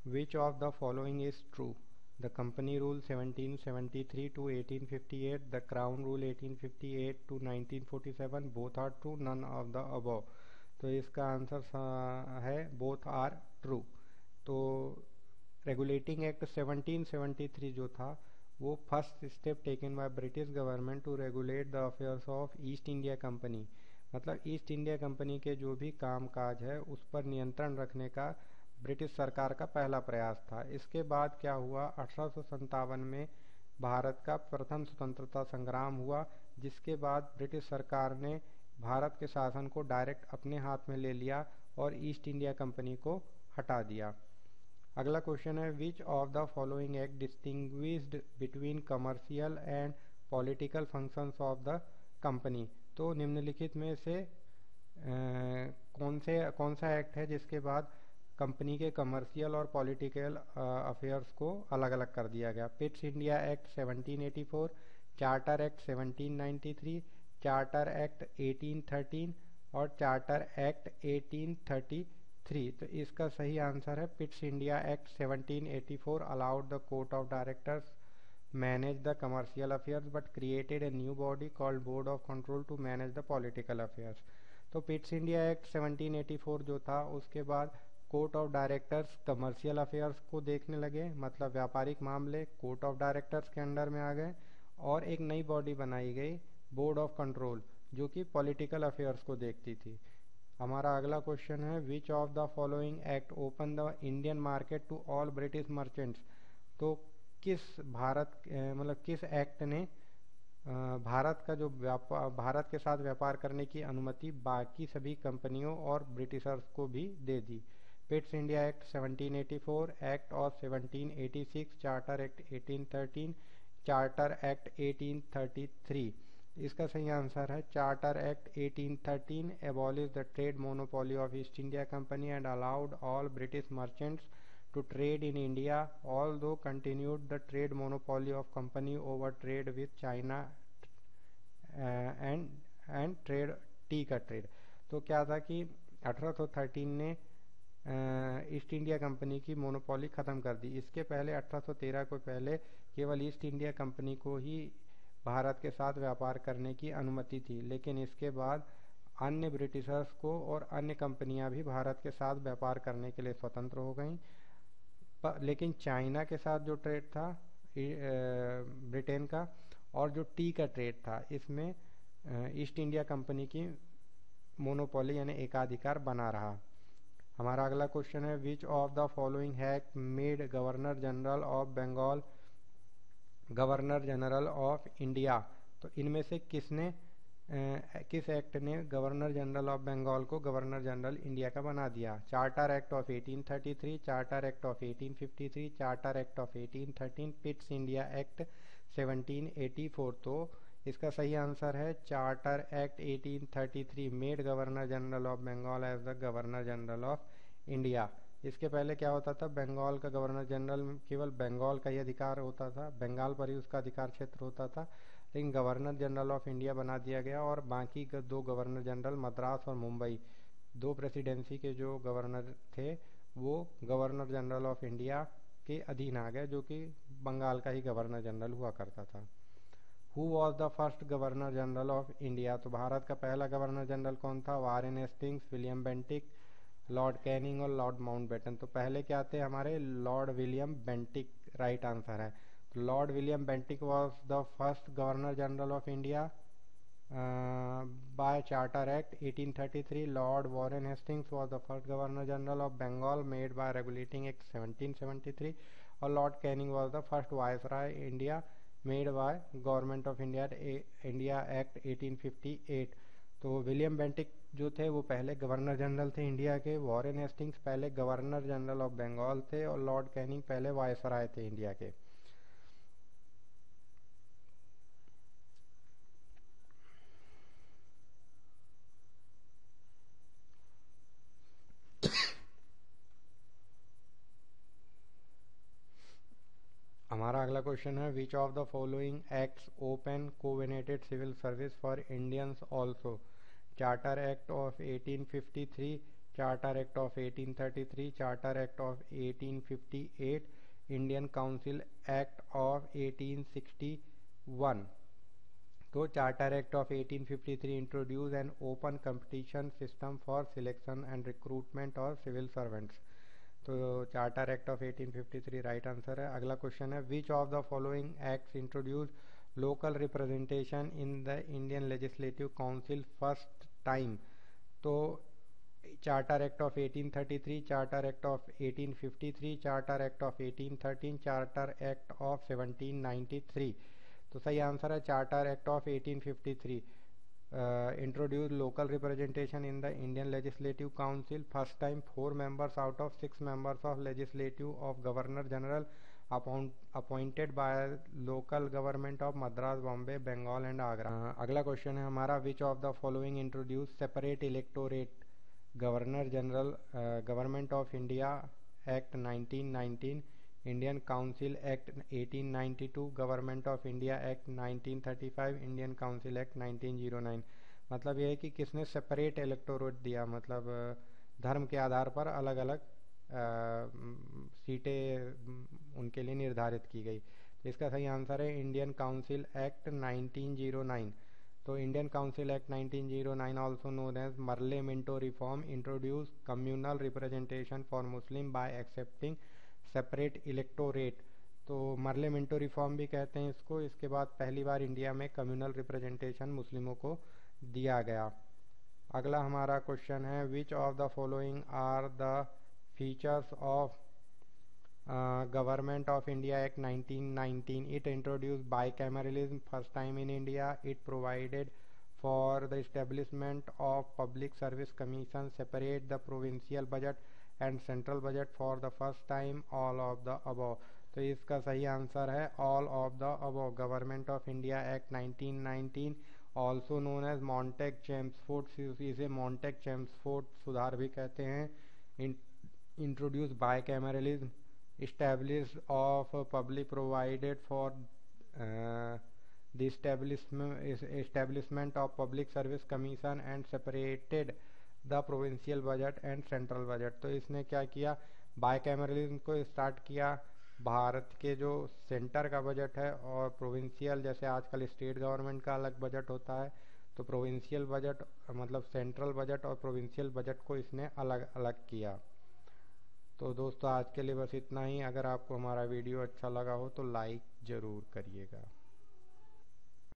Which of the following is true? The Company Rule 1773 to 1858, the Crown Rule 1858 to 1947, both are true, none of the above. तो इसका answer है both are true. तो regulating act 1773 जो था वो first step taken by British government to regulate the affairs of East India Company, मतलब East India Company के जो भी काम काज है उस पर नियंत्रण रखने का ब्रिटिश सरकार का पहला प्रयास था। इसके बाद क्या हुआ, 1857 में भारत का प्रथम स्वतंत्रता संग्राम हुआ, जिसके बाद ब्रिटिश सरकार ने भारत के शासन को डायरेक्ट अपने हाथ में ले लिया और ईस्ट इंडिया कंपनी को हटा दिया। अगला क्वेश्चन है, which of the following act distinguished between commercial and political functions of the company. तो निम्नलिखित में से कौन सा एक्ट है जिसके बाद कंपनी के कमर्शियल और पॉलिटिकल अफेयर्स को अलग अलग कर दिया गया। पिट्स India act 1784, charter act 1793, charter Act 1813 और चार्टर एक्ट 1833। तो इसका सही आंसर है Pitt's India act 1784 allowed the court of directors manage the commercial affairs but created a new body called board of control to manage the political affairs. तो Pitt's India act 1784 जो था उसके बाद court of directors commercial affairs को देखने लगे, मतलब व्यापारिक मामले कोर्ट ऑफ डायरेक्टर्स के अंडर में आ गए, और एक नई बॉडी बनाई गई बोर्ड ऑफ कंट्रोल जो कि पॉलिटिकल अफेयर्स को देखती थी। हमारा अगला क्वेश्चन है, which of the following act open the Indian market to all British merchants. तो किस एक्ट ने भारत का जो भारत के साथ व्यापार करने की अनुमति बाकी सभी कंपनियों और ब्रिटिशर्स को भी दे दी। Pitt's India act 1784, Act of 1786, Charter Act 1813, Charter act 1833। इसका सही आंसर है charter Act 1813 abolish the trade monopoly of East India Company and allowed all British merchants to trade in India, although continued the trade monopoly of company over trade with China and trade T का trade. तो क्या था कि 1813 ने east India Company की monopoly ख़त्म कर दी। इसके पहले 1813 को पहले केवल ईस्ट इंडिया कंपनी को ही भारत के साथ व्यापार करने की अनुमति थी, लेकिन इसके बाद अन्य ब्रिटिशर्स को और अन्य कंपनियां भी भारत के साथ व्यापार करने के लिए स्वतंत्र हो गईं। लेकिन चाइना के साथ जो ट्रेड था ब्रिटेन का और जो टी का ट्रेड था, इसमें ईस्ट इंडिया कंपनी की मोनोपोली यानी एकाधिकार बना रहा। हमारा अगला क्वेश्चन है, which of the following have made governor general of Bengal governor general of India. तो इनमें से किस एक्ट ने गवर्नर जनरल ऑफ बंगाल को गवर्नर जनरल इंडिया का बना दिया। Charter act of 1833, charter act of 1853, charter act of 1813, Pitt's India act 1784। तो इसका सही आंसर है charter act 1833 made governor general of Bengal as the governor general of India. इसके पहले क्या होता था, बंगाल का गवर्नर जनरल केवल बंगाल का ही अधिकार होता था, बंगाल पर ही उसका अधिकार क्षेत्र होता था, लेकिन गवर्नर जनरल ऑफ इंडिया बना दिया गया और बाकी दो गवर्नर जनरल मद्रास और मुंबई, दो प्रेसिडेंसी के जो गवर्नर थे वो गवर्नर जनरल ऑफ इंडिया के अधीन आ गए, जो कि बंगाल का ही गवर्नर जनरल हुआ करता था। Who was the first governor general of India. तो भारत का पहला गवर्नर जनरल कौन था, Warren Hastings, William Bentinck, Lord Canning और लॉर्ड माउंटबेटन। तो पहले क्या थे हमारे, Lord William Bentinck right answer है। Lord William Bentinck was the first governor general of India by Charter Act 1833. Lord Warren Hastings was the first Governor General of Bengal made by Regulating Act 1773. और Lord Canning was the first Viceroy India made by Government of India Act 1858. तो William Bentinck जो थे वो पहले governor general थे India के, Warren Hastings पहले governor general of Bengal थे और लॉर्ड कैनिंग पहले वायसराय थे इंडिया के। हमारा अगला क्वेश्चन है, which of the following acts open covenanted civil service for Indians also. Charter act of 1853, charter act of 1833, charter act of 1858, Indian council Act of 1861। तो Charter act of 1853 introduce an open competition system for selection and recruitment of civil servants. तो Charter act of 1853 right answer है। अगला question है, which of the following acts introduce local representation in the Indian Legislative Council first time. तो Charter act of 1833, charter act of 1853, charter act of 1813, Charter act of 1793। तो सही answer है charter act of 1853 introduce local representation in the Indian Legislative Council first time. 4 members out of 6 members of legislative of governor general appointed by local government of Madras, Bombay, Bengal and Agra। अगला question है हमारा, विच of the following introduce separate electorate governor general government of India act 1919, Indian council act 1892, government of India act 1935, Indian council act 1909। मतलब यह है कि किसने separate electorate दिया, मतलब धर्म के आधार पर अलग अलग सीटें उनके लिए निर्धारित की गई। तो इसका सही आंसर है इंडियन काउंसिल एक्ट 1909। तो Indian council act 1909 also known as Morley Minto reform introduce communal representation for Muslim by accepting separate electorate. तो मर्ले मिंटो रिफॉर्म भी कहते हैं इसको। इसके बाद पहली बार इंडिया में कम्युनल रिप्रेजेंटेशन मुस्लिमों को दिया गया। अगला हमारा क्वेश्चन है, which of the following are the features of government of India act 1919। It introduce bicameralism first time in India. It provided for the establishment of public service commission, separate the provincial budget and central budget for the first time, all of the above। तो इसका सही answer है all of the above. Government of India act 1919 also known as Montagu Chelmsford, इसे Montagu Chelmsford सुधार भी कहते हैं। Introduce bicameralism, established of public provided for the establishment of public service commission and separated the provincial budget and central budget। तो इसने क्या किया, bicameralism को स्टार्ट किया। भारत के जो सेंटर का बजट है और प्रोविंशियल, जैसे आजकल स्टेट गवर्नमेंट का अलग बजट होता है, तो प्रोविंशियल बजट मतलब सेंट्रल बजट और प्रोविंशियल बजट को इसने अलग अलग किया। तो दोस्तों आज के लिए बस इतना ही। अगर आपको हमारा वीडियो अच्छा लगा हो तो लाइक ज़रूर करिएगा।